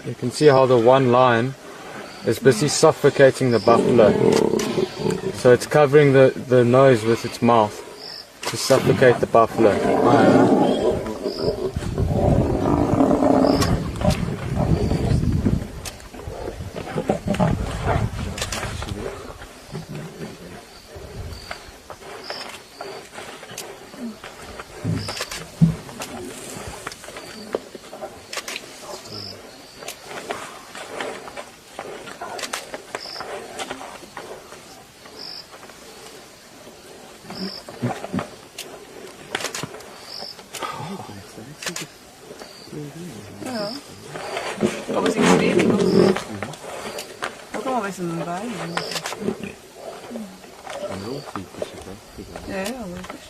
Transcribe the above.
You can see how the one lion is busy suffocating the buffalo. So it's covering the nose with its mouth to suffocate the buffalo. Ja. Aber sie schweben noch. Da kann man was in den Beinen. Ja, ja, logisch.